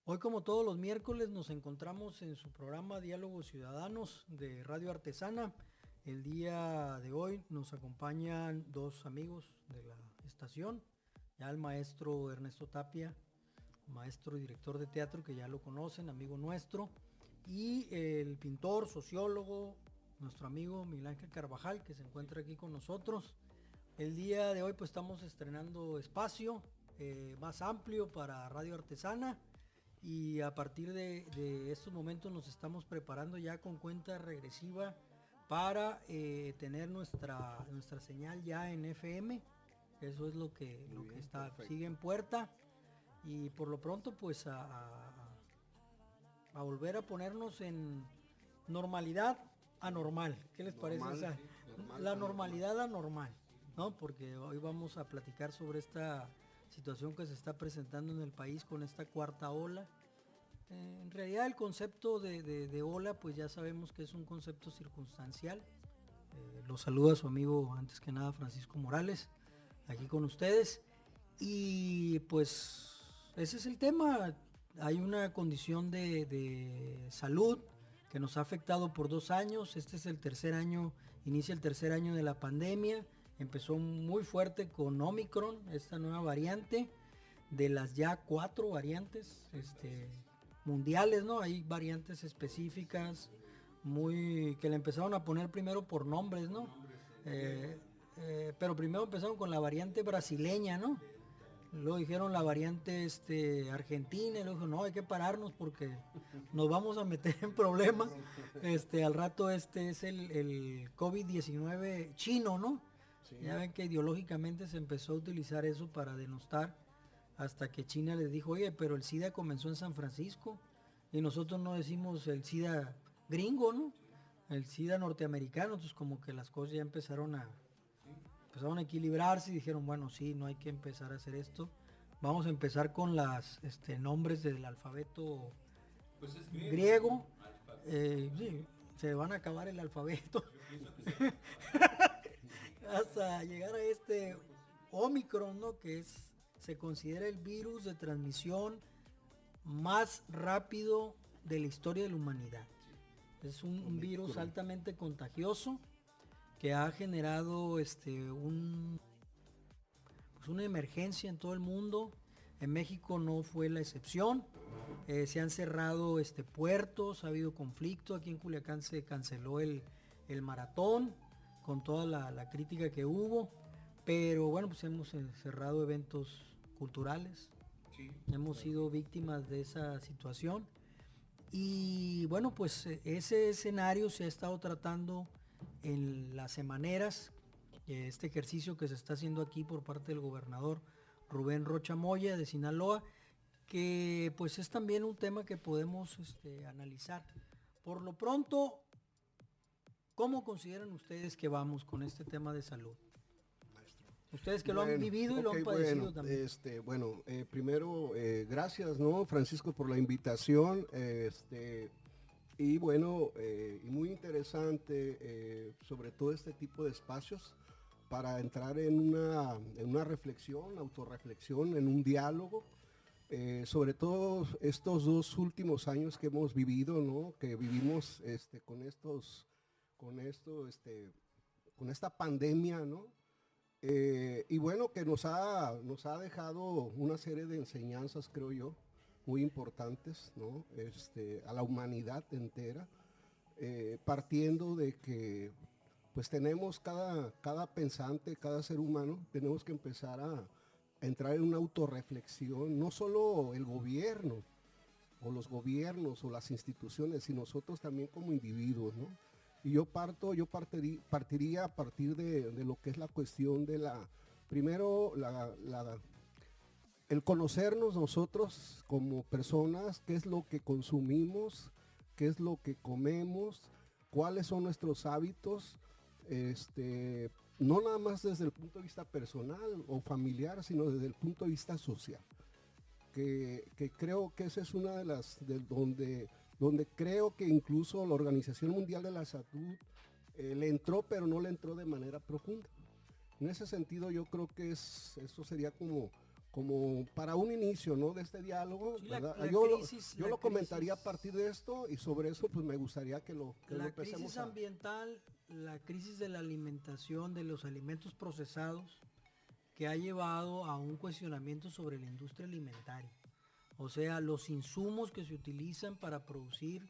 Hoy, como todos los miércoles, nos encontramos en su programa Diálogos Ciudadanos de Radio Artesana. El día de hoy nos acompañan dos amigos de la estación, ya el maestro Ernesto Tapia, maestro y director de teatro, que ya lo conocen, amigo nuestro, y el pintor, sociólogo, nuestro amigo Miguel Ángel Carvajal, que se encuentra aquí con nosotros. El día de hoy pues estamos estrenando espacio más amplio para Radio Artesana, y a partir de estos momentos nos estamos preparando ya con cuenta regresiva para tener nuestra señal ya en FM. Eso es lo que está, sigue en puerta, y por lo pronto pues a volver a ponernos en normalidad anormal. ¿Qué les parece Normal, esa? sí, normal, La anormal. normalidad anormal, ¿no? Porque hoy vamos a platicar sobre esta situación que se está presentando en el país con esta cuarta ola. En realidad el concepto de ola pues ya sabemos que es un concepto circunstancial. Lo saluda su amigo, antes que nada, Francisco Morales, aquí con ustedes. Y pues ese es el tema. Hay una condición de salud que nos ha afectado por 2 años. Este es el tercer año, inicia el tercer año de la pandemia. Empezó muy fuerte con Omicron, esta nueva variante, de las ya 4 variantes mundiales, ¿no? Hay variantes específicas muy que le empezaron a poner primero por nombres, ¿no? Eh, pero primero empezaron con la variante brasileña, ¿no? Luego dijeron la variante argentina, y luego dijo, no, hay que pararnos porque nos vamos a meter en problemas. Al rato es el COVID-19 chino, ¿no? Sí, Ya ven que ideológicamente se empezó a utilizar eso para denostar, hasta que China les dijo, oye, pero el SIDA comenzó en San Francisco y nosotros no decimos el SIDA gringo, ¿no? El SIDA norteamericano. Entonces como que las cosas ya empezaron a equilibrarse y dijeron, bueno, sí, no hay que empezar a hacer esto. Vamos a empezar con las nombres del alfabeto Pues es griego. alfabeto. Sí, se van a acabar el alfabeto hasta llegar a este Omicron, ¿no? Se considera el virus de transmisión más rápido de la historia de la humanidad. Es un virus altamente contagioso que ha generado pues una emergencia en todo el mundo. En México no fue la excepción. Se han cerrado puertos, ha habido conflicto. Aquí en Culiacán se canceló el maratón con toda la crítica que hubo. Pero bueno, pues hemos cerrado eventos culturales. Sí, Hemos sido víctimas de esa situación. Y bueno, pues ese escenario se ha estado tratando en las semaneras. Este ejercicio que se está haciendo aquí por parte del gobernador Rubén Rocha Moya de Sinaloa, que pues es también un tema que podemos analizar. Por lo pronto, ¿cómo consideran ustedes que vamos con este tema de salud? maestro. Ustedes que lo han Bueno, vivido y lo ok, han bueno, padecido también. primero, gracias, ¿no, Francisco, por la invitación, y bueno, y muy interesante, sobre todo este tipo de espacios, para entrar en una reflexión, autorreflexión, en un diálogo, sobre todo estos 2 últimos años que hemos vivido, ¿no? Que vivimos con esto, con esta pandemia, ¿no? Y bueno, que nos ha dejado una serie de enseñanzas, creo yo, muy importantes, ¿no? A la humanidad entera, partiendo de que pues tenemos cada pensante, cada ser humano, tenemos que empezar a entrar en una autorreflexión, no solo el gobierno o los gobiernos o las instituciones, sino nosotros también como individuos, ¿no? Y partiría a partir de lo que es la cuestión de primero, el conocernos nosotros como personas, qué es lo que consumimos, qué es lo que comemos, cuáles son nuestros hábitos, no nada más desde el punto de vista personal o familiar, sino desde el punto de vista social. Que creo que esa es una de donde creo que incluso la Organización Mundial de la Salud le entró, pero no le entró de manera profunda. En ese sentido, yo creo que eso sería como para un inicio, ¿no?, de este diálogo, Sí, ¿verdad? la Yo crisis, lo comentaría a partir de esto, y sobre eso pues me gustaría que lo la empecemos crisis ambiental, la crisis de la alimentación, de los alimentos procesados, que ha llevado a un cuestionamiento sobre la industria alimentaria. O sea, los insumos que se utilizan para producir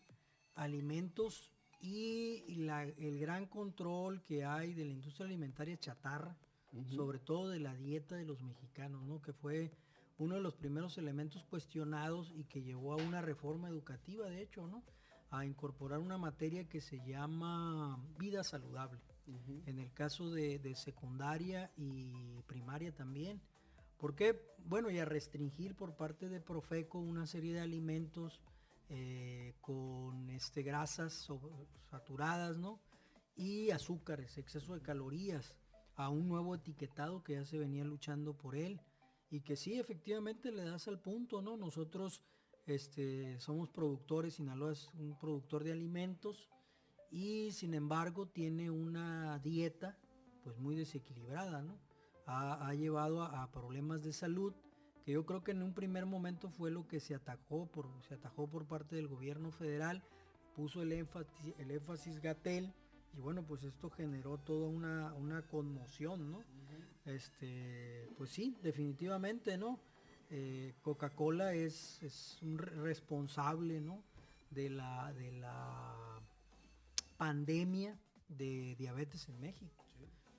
alimentos y el gran control que hay de la industria alimentaria chatarra, sobre todo de la dieta de los mexicanos, ¿no?, que fue uno de los primeros elementos cuestionados y que llevó a una reforma educativa, de hecho, ¿no?, a incorporar una materia que se llama vida saludable. En el caso de secundaria y primaria también. ¿Por qué? Bueno, y a restringir por parte de Profeco una serie de alimentos con grasas saturadas, ¿no?, y azúcares, exceso de calorías, a un nuevo etiquetado que ya se venía luchando por él, y que sí, efectivamente le das al punto, ¿no? Nosotros somos productores, Sinaloa es un productor de alimentos, y sin embargo tiene una dieta pues muy desequilibrada, ¿no? Ha llevado a problemas de salud, que yo creo que en un primer momento fue lo que se atajó por parte del gobierno federal, puso el énfasis Gatell, y bueno, pues esto generó toda una conmoción, ¿no? Pues sí, definitivamente, ¿no? Coca-Cola es un responsable, ¿no?, de la pandemia de diabetes en México.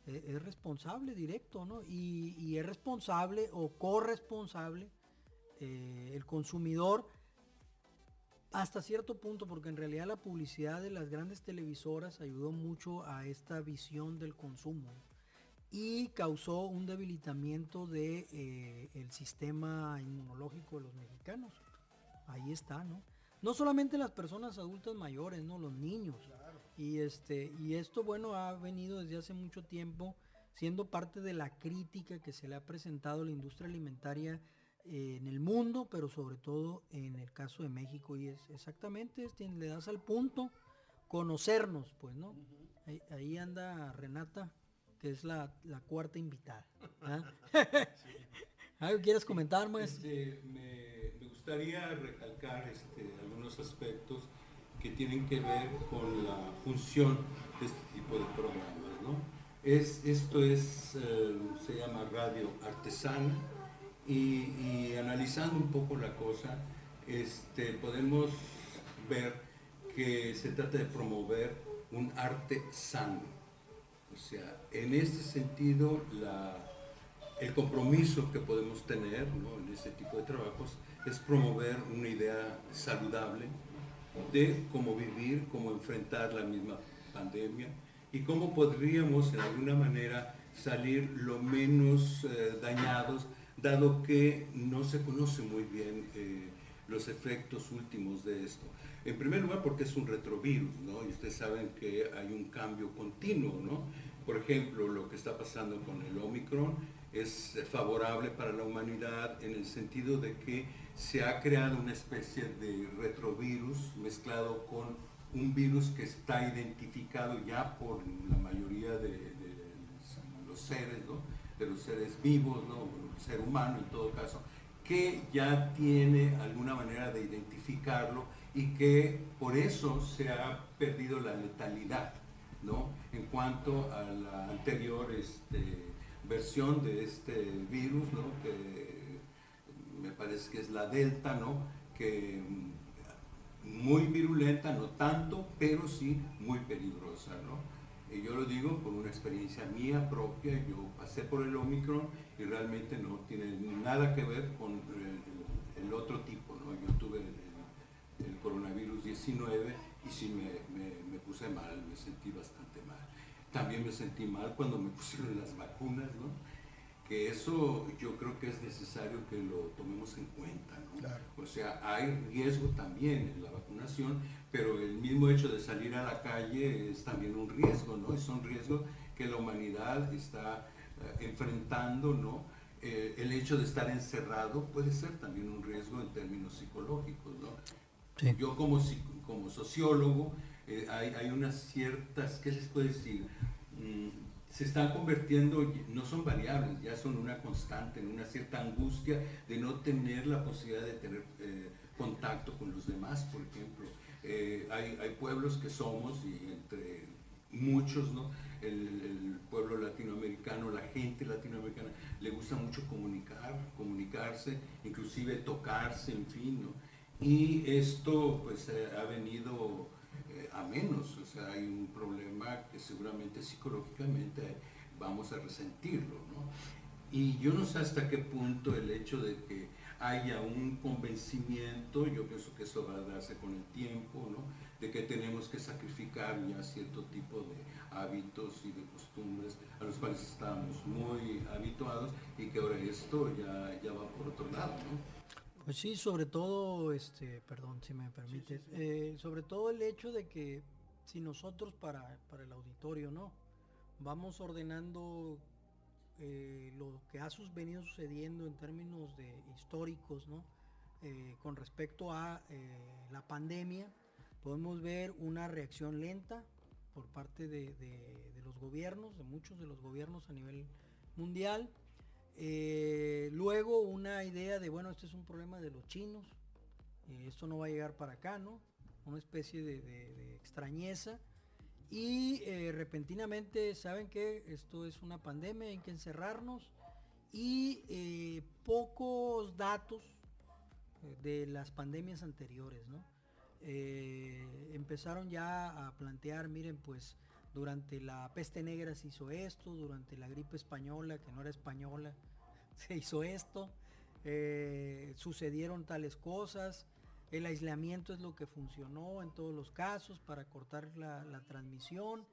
Es responsable directo, ¿no? Y es responsable o corresponsable el consumidor hasta cierto punto, porque en realidad la publicidad de las grandes televisoras ayudó mucho a esta visión del consumo y causó un debilitamiento de el sistema inmunológico de los mexicanos. Ahí está, ¿no? No solamente las personas adultas mayores, ¿no?, los niños. Claro. Y esto, bueno, ha venido desde hace mucho tiempo siendo parte de la crítica que se le ha presentado a la industria alimentaria en el mundo, pero sobre todo en el caso de México. Y es exactamente, le das al punto, conocernos, pues, ¿no? Ahí anda Renata, que es la cuarta invitada. ¿Ah? ¿Algo quieres comentar, maestro? Me gustaría recalcar algunos aspectos que tienen que ver con la función de este tipo de programas, ¿no? Se llama radio artesana, y analizando un poco la cosa, podemos ver que se trata de promover un arte sano. O sea, en este sentido, el compromiso que podemos tener, ¿no?, en este tipo de trabajos es promover una idea saludable de cómo vivir, cómo enfrentar la misma pandemia y cómo podríamos en alguna manera salir lo menos dañados, dado que no se conoce muy bien los efectos últimos de esto. En primer lugar, porque es un retrovirus, ¿no? Y ustedes saben que hay un cambio continuo, ¿no? Por ejemplo, lo que está pasando con el Omicron es favorable para la humanidad en el sentido de que se ha creado una especie de retrovirus mezclado con un virus que está identificado ya por la mayoría de los seres, ¿no?, de los seres vivos, ¿no?, el ser humano en todo caso, que ya tiene alguna manera de identificarlo y que por eso se ha perdido la letalidad, ¿no?, en cuanto a la anterior versión de este virus, ¿no?, que me parece que es la Delta, ¿no?, que muy virulenta, no tanto, pero sí muy peligrosa, ¿no? Y yo lo digo por una experiencia mía propia. Yo pasé por el Omicron y realmente no tiene nada que ver con el otro tipo, ¿no? Yo tuve el coronavirus 19 y sí me puse mal, me sentí bastante mal. También me sentí mal cuando me pusieron las vacunas, ¿no?, que eso yo creo que es necesario que lo tomemos en cuenta, ¿no? Claro. O sea, hay riesgo también en la vacunación, pero el mismo hecho de salir a la calle es también un riesgo, ¿no? Es un riesgo que la humanidad está enfrentando, ¿no? El hecho de estar encerrado puede ser también un riesgo en términos psicológicos, ¿no? Sí. Yo como sociólogo, hay unas ciertas, ¿qué les puedo decir? se están convirtiendo, no son variables, ya son una constante, en una cierta angustia de no tener la posibilidad de tener contacto con los demás, por ejemplo. Hay pueblos que somos, y entre muchos, ¿no? El pueblo latinoamericano, la gente latinoamericana, le gusta mucho comunicarse, inclusive tocarse, en fin, ¿no? Y esto pues ha venido a menos, o sea, hay un problema que seguramente psicológicamente vamos a resentirlo, ¿no? Y yo no sé hasta qué punto el hecho de que haya un convencimiento, yo pienso que eso va a darse con el tiempo, ¿no? De que tenemos que sacrificar ya cierto tipo de hábitos y de costumbres a los cuales estábamos muy habituados y que ahora esto ya va por otro lado, ¿no? Pues sí, sobre todo, perdón si me permite, sobre todo el hecho de que si nosotros para el auditorio, ¿no? Vamos ordenando lo que ha venido sucediendo en términos de históricos, ¿no? Con respecto a la pandemia, podemos ver una reacción lenta por parte de los gobiernos, de muchos de los gobiernos a nivel mundial. Luego una idea de, bueno, este es un problema de los chinos, esto no va a llegar para acá, ¿no? Una especie de extrañeza. Y repentinamente, ¿saben qué? Esto es una pandemia, hay que encerrarnos. Y pocos datos de las pandemias anteriores, ¿no? Empezaron ya a plantear, miren, pues durante la peste negra se hizo esto, durante la gripe española, que no era española, se hizo esto, sucedieron tales cosas, el aislamiento es lo que funcionó en todos los casos para cortar la transmisión.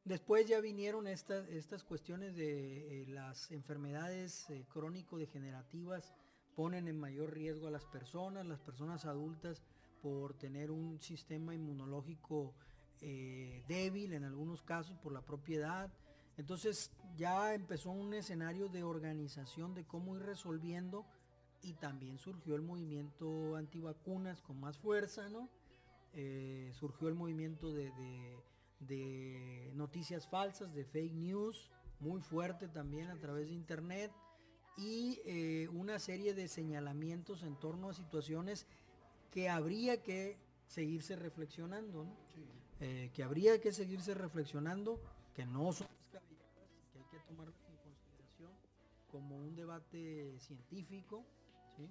Después ya vinieron estas cuestiones de las enfermedades crónico-degenerativas ponen en mayor riesgo a las personas adultas por tener un sistema inmunológico débil en algunos casos por la propia edad. Entonces ya empezó un escenario de organización de cómo ir resolviendo y también surgió el movimiento antivacunas con más fuerza, ¿no? Surgió el movimiento de noticias falsas, de fake news, muy fuerte también a través de internet y una serie de señalamientos en torno a situaciones que habría que seguirse reflexionando, ¿no? Sí. Que habría que seguirse reflexionando, que no son descabelladas, que hay que tomarlas en consideración como un debate científico, ¿sí?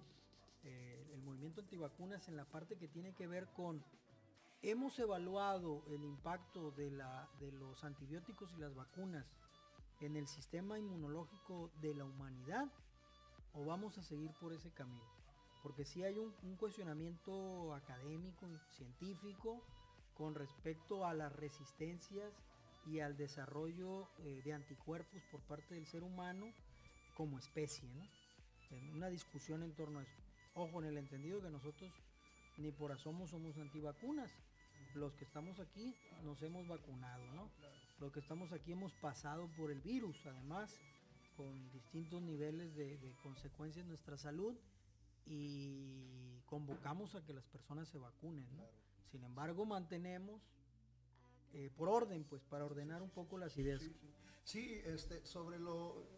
El movimiento antivacunas en la parte que tiene que ver con hemos evaluado el impacto de los antibióticos y las vacunas en el sistema inmunológico de la humanidad o vamos a seguir por ese camino. Porque sí hay un cuestionamiento académico, científico, con respecto a las resistencias y al desarrollo de anticuerpos por parte del ser humano como especie, ¿no? En una discusión en torno a eso. Ojo, en el entendido que nosotros ni por asomo somos antivacunas. Los que estamos aquí nos hemos vacunado, ¿no? Los que estamos aquí hemos pasado por el virus, además, con distintos niveles de consecuencias en nuestra salud y convocamos a que las personas se vacunen, ¿no? Sin embargo, mantenemos por orden, pues para ordenar un poco las ideas. Sí,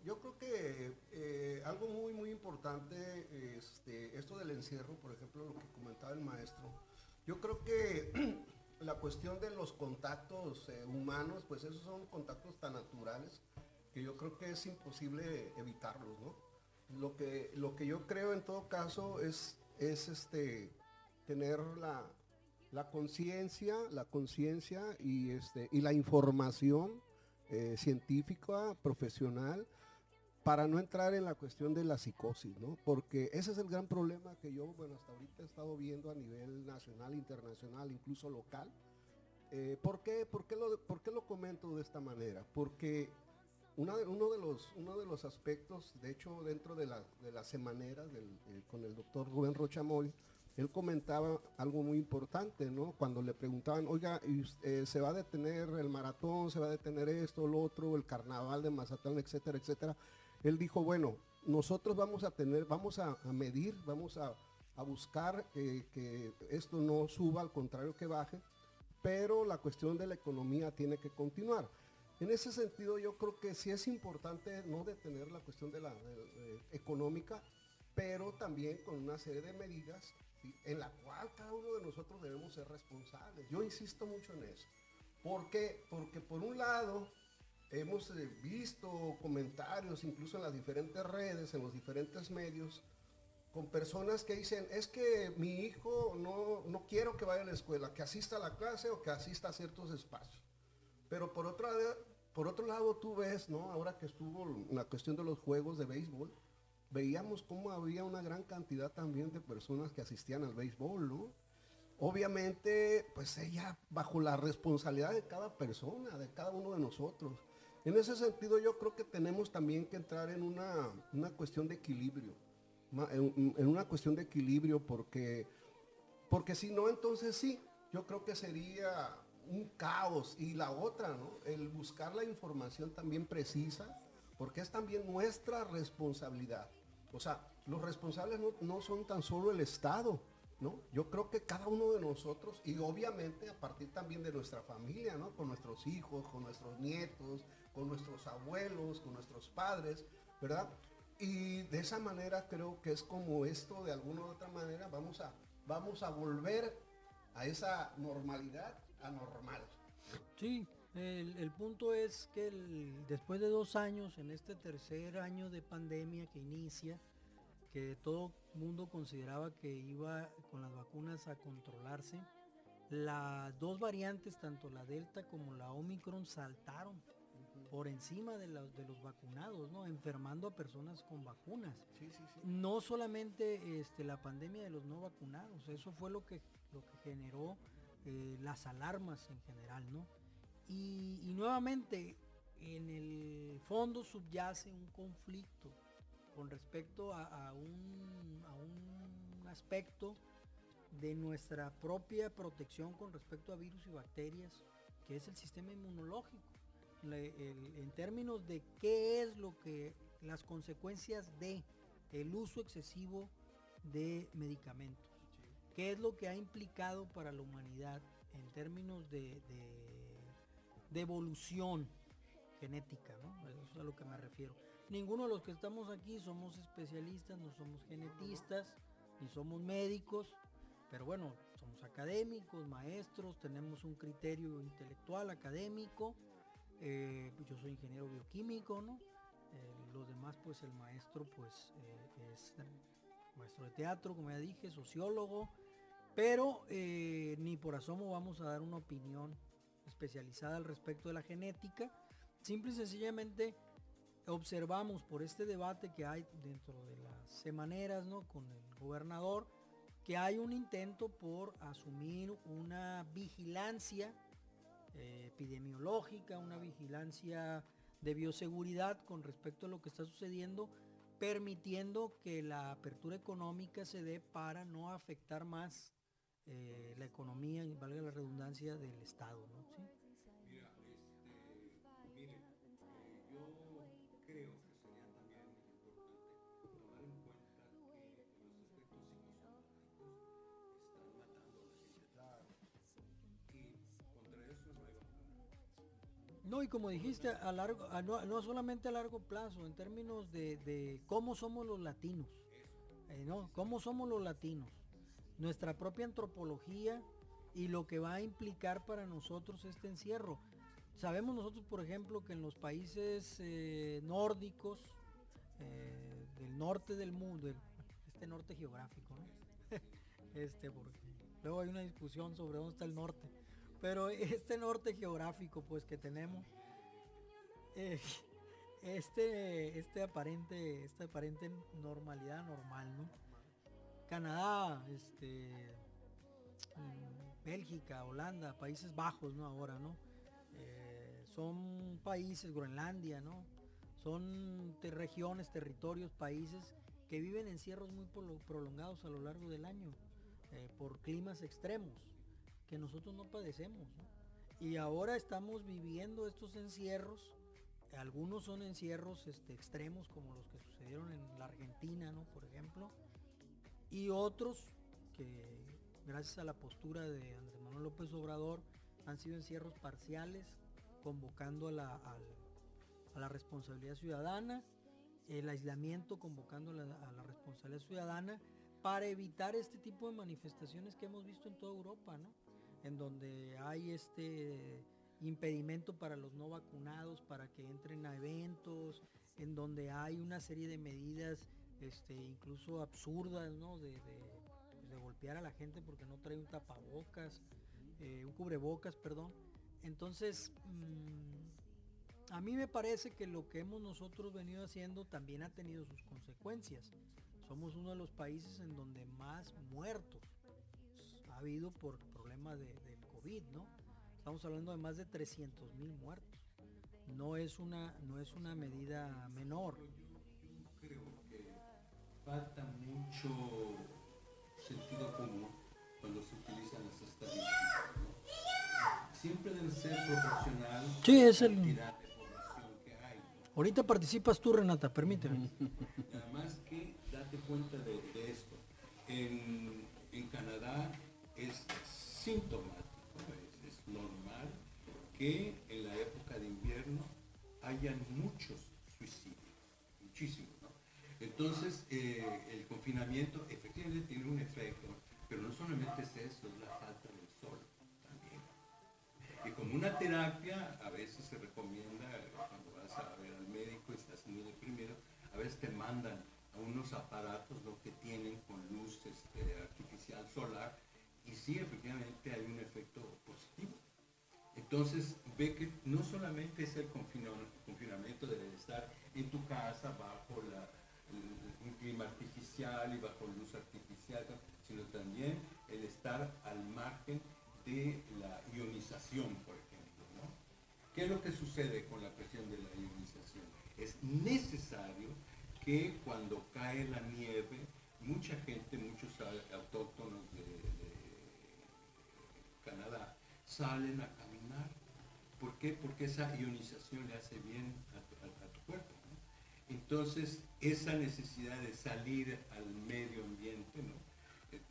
yo creo que algo muy importante, esto del encierro, por ejemplo, lo que comentaba el maestro, yo creo que la cuestión de los contactos humanos, pues esos son contactos tan naturales que yo creo que es imposible evitarlos, ¿no? Lo que yo creo en todo caso es tener la conciencia y la información científica, profesional, para no entrar en la cuestión de la psicosis, ¿no? Porque ese es el gran problema que yo, bueno, hasta ahorita he estado viendo a nivel nacional, internacional, incluso local. ¿Por qué lo comento de esta manera? Porque uno de los aspectos, de hecho, dentro de las semaneras con el doctor Rubén Rochamoy, él comentaba algo muy importante, ¿no? Cuando le preguntaban, oiga, ¿se va a detener el maratón, se va a detener esto, lo otro, el carnaval de Mazatlán, etcétera, etcétera? Él dijo, bueno, nosotros vamos a medir, vamos a buscar que esto no suba, al contrario que baje, pero la cuestión de la economía tiene que continuar. En ese sentido yo creo que sí es importante no detener la cuestión de la económica, pero también con una serie de medidas, ¿sí?, en la cual cada uno de nosotros debemos ser responsables. Yo insisto mucho en eso. ¿Por qué? Porque por un lado hemos visto comentarios incluso en las diferentes redes, en los diferentes medios, con personas que dicen, es que mi hijo no quiero que vaya a la escuela, que asista a la clase o que asista a ciertos espacios. Pero por otro lado tú ves, ¿no? Ahora que estuvo la cuestión de los juegos de béisbol, veíamos cómo había una gran cantidad también de personas que asistían al béisbol, ¿no? Obviamente, pues ella bajo la responsabilidad de cada persona, de cada uno de nosotros. En ese sentido yo creo que tenemos también que entrar en una cuestión de equilibrio, en una cuestión de equilibrio porque si no, entonces sí, yo creo que sería un caos. Y la otra, ¿no? El buscar la información también precisa, porque es también nuestra responsabilidad. O sea, los responsables no son tan solo el Estado, ¿no? Yo creo que cada uno de nosotros, y obviamente a partir también de nuestra familia, ¿no? Con nuestros hijos, con nuestros nietos, con nuestros abuelos, con nuestros padres, ¿verdad? Y de esa manera creo que es como esto, de alguna u otra manera, vamos a volver a esa normalidad anormal. Sí, el punto es que después de 2 años, en este tercer año de pandemia que inicia, que todo el mundo consideraba que iba con las vacunas a controlarse, las dos variantes, tanto la Delta como la Omicron, saltaron por encima de los vacunados, ¿no? Enfermando a personas con vacunas. Sí, sí, sí. No solamente la pandemia de los no vacunados, eso fue lo que generó las alarmas en general, ¿no? Y nuevamente, en el fondo subyace un conflicto con respecto a un aspecto de nuestra propia protección con respecto a virus y bacterias, que es el sistema inmunológico. En términos de qué es lo que las consecuencias de el uso excesivo de medicamentos, qué es lo que ha implicado para la humanidad en términos de evolución genética, ¿no? Eso es a lo que me refiero. Ninguno de los que estamos aquí somos especialistas, no somos genetistas, ni somos médicos, pero bueno, somos académicos, maestros, tenemos un criterio intelectual, académico. Yo soy ingeniero bioquímico, ¿no? Los demás, pues el maestro, pues es maestro de teatro, como ya dije, sociólogo, pero ni por asomo vamos a dar una opinión especializada al respecto de la genética. Simple y sencillamente observamos por este debate que hay dentro de las semaneras, ¿no?, con el gobernador, que hay un intento por asumir una vigilancia epidemiológica, una vigilancia de bioseguridad con respecto a lo que está sucediendo, permitiendo que la apertura económica se dé para no afectar más la economía, y valga la redundancia, del Estado, ¿no? ¿Sí? Mira, mire, yo creo que sería también importante tomar en cuenta que los efectos psicosomáticos están matando a la gente. Claro. Y contra eso no hay vacuna. No, y como dijiste, no solamente a largo plazo, en términos de cómo somos los latinos, ¿no? Cómo somos los latinos, nuestra propia antropología y lo que va a implicar para nosotros este encierro. Sabemos nosotros, por ejemplo, que en los países nórdicos, del norte del mundo, este norte geográfico, ¿no? Porque luego hay una discusión sobre dónde está el norte, pero este norte geográfico, pues, que tenemos, esta aparente normalidad normal, ¿no? Canadá, Bélgica, Holanda, Países Bajos, ¿no? Ahora, ¿no? Son países, Groenlandia, ¿no? Son regiones, territorios, países que viven encierros muy prolongados a lo largo del año, por climas extremos que nosotros no padecemos, ¿no? Y ahora estamos viviendo estos encierros. Algunos son encierros extremos, como los que sucedieron en la Argentina, ¿no?, por ejemplo, y otros que, gracias a la postura de Andrés Manuel López Obrador, han sido encierros parciales, convocando a la responsabilidad ciudadana, el aislamiento convocando a la responsabilidad ciudadana, para evitar este tipo de manifestaciones que hemos visto en toda Europa, ¿no? En donde hay este impedimento para los no vacunados para que entren a eventos, en donde hay una serie de medidas incluso absurdas, ¿no? De golpear a la gente porque no trae un tapabocas, un cubrebocas, perdón. Entonces, a mí me parece que lo que hemos nosotros venido haciendo también ha tenido sus consecuencias. Somos uno de los países en donde más muertos ha habido por problemas del COVID, ¿no? Estamos hablando de más de 300,000 muertos. No es una medida menor. Yo creo que falta mucho sentido común cuando se utilizan las estadísticas, ¿no? Siempre debe ser proporcional a la cantidad de población que hay, ¿no? Ahorita participas tú, Renata, permíteme. Y además que date cuenta de esto. En Canadá es sintomático, es normal que en la época de invierno hayan muchos suicidios, muchísimos, ¿no? Entonces, el confinamiento efectivamente tiene un efecto, pero no solamente es eso, es la falta del sol también. Y como una terapia, a veces se recomienda, cuando vas a ver al médico y estás muy deprimido, a veces te mandan a unos aparatos, ¿no?, que tienen con luz artificial solar, y sí, efectivamente hay un efecto positivo. Entonces ve que no solamente es el confinamiento de estar en tu casa bajo un clima artificial y bajo luz artificial, sino también el estar al margen de la ionización, por ejemplo, ¿no? ¿Qué es lo que sucede con la cuestión de la ionización? Es necesario que cuando cae la nieve, mucha gente, muchos autóctonos de Canadá, salen a caminar. ¿Por qué? Porque esa ionización le hace bien a tu cuerpo, ¿no? Entonces, esa necesidad de salir al medio ambiente,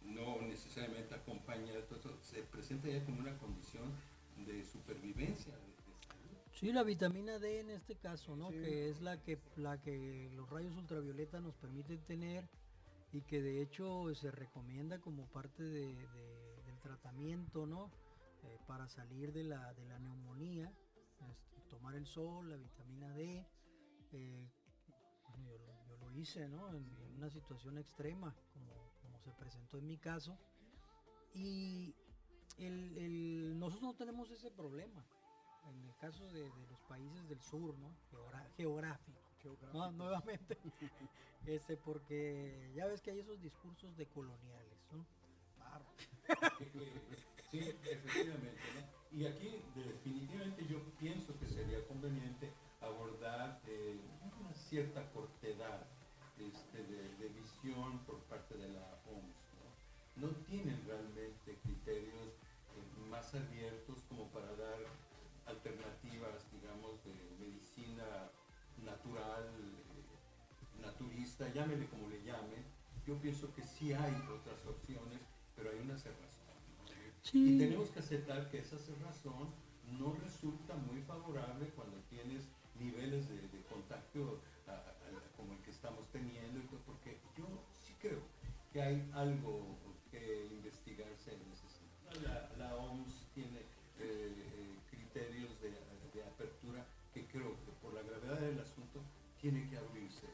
no necesariamente acompañada de todo esto, se presenta ya como una condición de supervivencia, de salud. Sí, la vitamina D en este caso, ¿no? Sí. Que es la que los rayos ultravioleta nos permiten tener, y que de hecho se recomienda como parte del tratamiento, ¿no? Para salir de la neumonía, tomar el sol, la vitamina D. Bueno, yo lo hice, ¿no? En una situación extrema, como se presentó en mi caso. Y nosotros no tenemos ese problema. En el caso de los países del sur, ¿no? Geográfico. No, nuevamente. Porque ya ves que hay esos discursos de coloniales, ¿no? Claro. Sí, efectivamente, ¿no? Y aquí definitivamente yo pienso que sería conveniente abordar una cierta cortedad de visión por parte de la OMS, ¿no? No tienen realmente criterios más abiertos como para dar alternativas, digamos, de medicina natural, naturista, llámele como le llame. Yo pienso que sí hay otras opciones, pero hay una cerrazón, ¿no? Sí. Y tenemos que aceptar que esa cerrazón no resulta muy favorable cuando tienes niveles de contagio como el que estamos teniendo, porque yo sí creo que hay algo que investigarse en ese sentido. La OMS tiene criterios de apertura que creo que por la gravedad del asunto tiene que abrirse.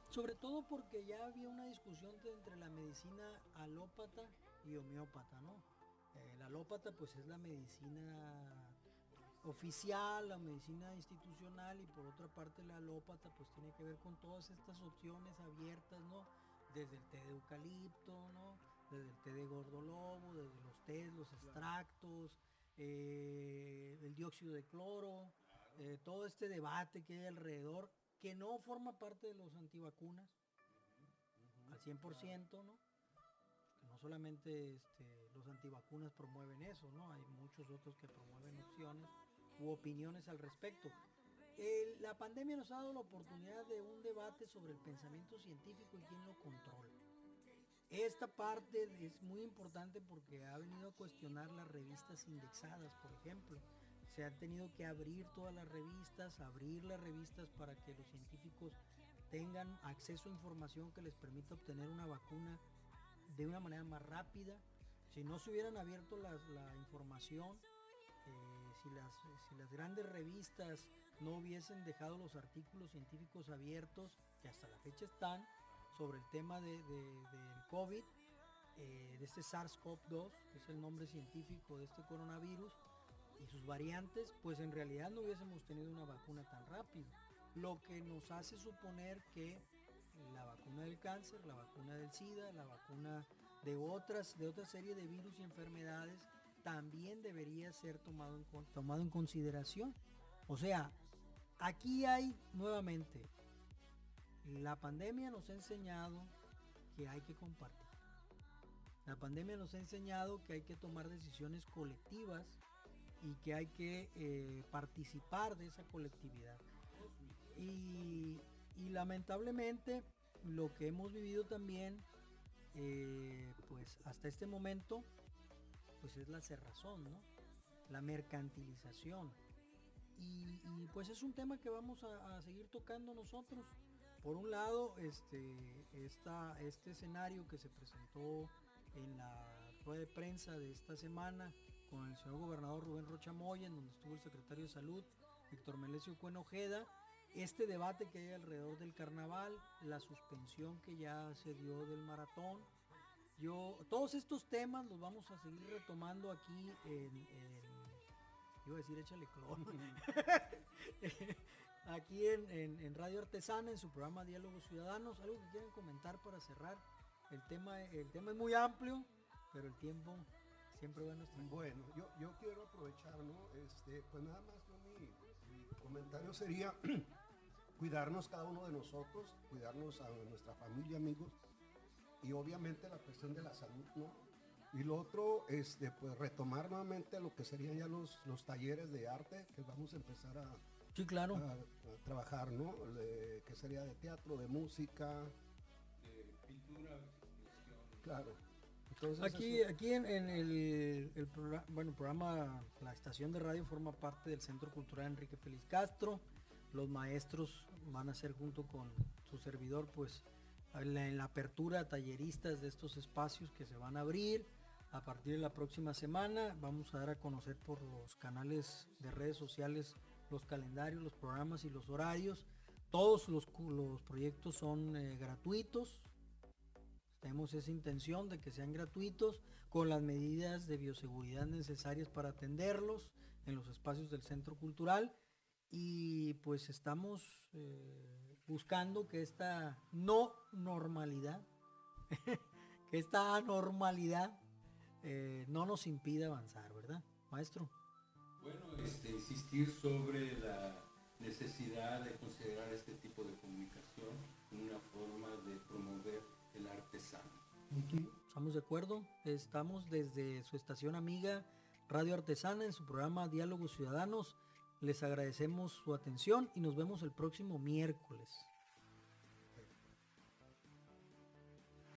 Sobre todo porque ya había una discusión entre la medicina alópata y homeópata, ¿no? La alópata pues es la medicina oficial, la medicina institucional, y por otra parte la alópata pues tiene que ver con todas estas opciones abiertas, ¿no? Desde el té de eucalipto, ¿no? Desde el té de gordolobo, desde los tés, los extractos, el dióxido de cloro, todo este debate que hay alrededor, que no forma parte de los antivacunas al 100%, ¿no? Que no solamente los antivacunas promueven eso, ¿no? Hay muchos otros que promueven opciones u opiniones al respecto. La pandemia nos ha dado la oportunidad de un debate sobre el pensamiento científico y quién lo controla. Esta parte es muy importante porque ha venido a cuestionar las revistas indexadas, por ejemplo. se han tenido que abrir todas las revistas, abrir las revistas para que los científicos tengan acceso a información que les permita obtener una vacuna de una manera más rápida. Si no se hubieran abierto la información, si las grandes revistas no hubiesen dejado los artículos científicos abiertos, que hasta la fecha están, sobre el tema del COVID, de este SARS-CoV-2, que es el nombre científico de este coronavirus, y sus variantes, pues en realidad no hubiésemos tenido una vacuna tan rápido. Lo que nos hace suponer que la vacuna del cáncer, la vacuna del SIDA, la vacuna de otra serie de virus y enfermedades también debería ser tomado en consideración. O sea, aquí hay nuevamente, la pandemia nos ha enseñado que hay que compartir. La pandemia nos ha enseñado que hay que tomar decisiones colectivas y que hay que participar de esa colectividad. Y lamentablemente lo que hemos vivido también, pues hasta este momento, pues es la cerrazón, ¿no? La mercantilización. Y pues es un tema que vamos a seguir tocando nosotros. Por un lado, este escenario que se presentó en la rueda de prensa de esta semana con el señor gobernador Rubén Rocha Moya, en donde estuvo el secretario de Salud, Víctor Melesio Cuen Ojeda, este debate que hay alrededor del carnaval, la suspensión que ya se dio del maratón. Todos estos temas los vamos a seguir retomando aquí iba a decir échale clon. Aquí en Radio Artesana, en su programa Diálogos Ciudadanos. Algo que quieran comentar para cerrar. El tema es muy amplio, pero el tiempo siempre va a nuestra. Bueno, yo quiero aprovechar, ¿no? Pues nada más, ¿no? Mi comentario sería cuidarnos cada uno de nosotros, cuidarnos a nuestra familia, amigos, y obviamente la cuestión de la salud, ¿no? Y lo otro, pues retomar nuevamente lo que serían ya los talleres de arte que vamos a empezar a, sí, claro, a trabajar, ¿no? Que sería de teatro, de música, de pintura, claro. Entonces, aquí en el programa, la estación de radio forma parte del Centro Cultural Enrique Félix Castro. Los maestros van a ser, junto con su servidor, pues en la apertura talleristas de estos espacios que se van a abrir a partir de la próxima semana. Vamos a dar a conocer por los canales de redes sociales los calendarios, los programas y los horarios. Todos los proyectos son gratuitos. Tenemos esa intención de que sean gratuitos, con las medidas de bioseguridad necesarias para atenderlos en los espacios del Centro Cultural. Y pues estamos buscando que esta no normalidad, que esta anormalidad no nos impida avanzar, ¿verdad, maestro? Bueno, insistir sobre la necesidad de considerar este tipo de comunicación una forma de promover el arte sano. ¿Estamos de acuerdo? Estamos desde su estación amiga Radio Artesana en su programa Diálogos Ciudadanos. Les agradecemos su atención y nos vemos el próximo miércoles.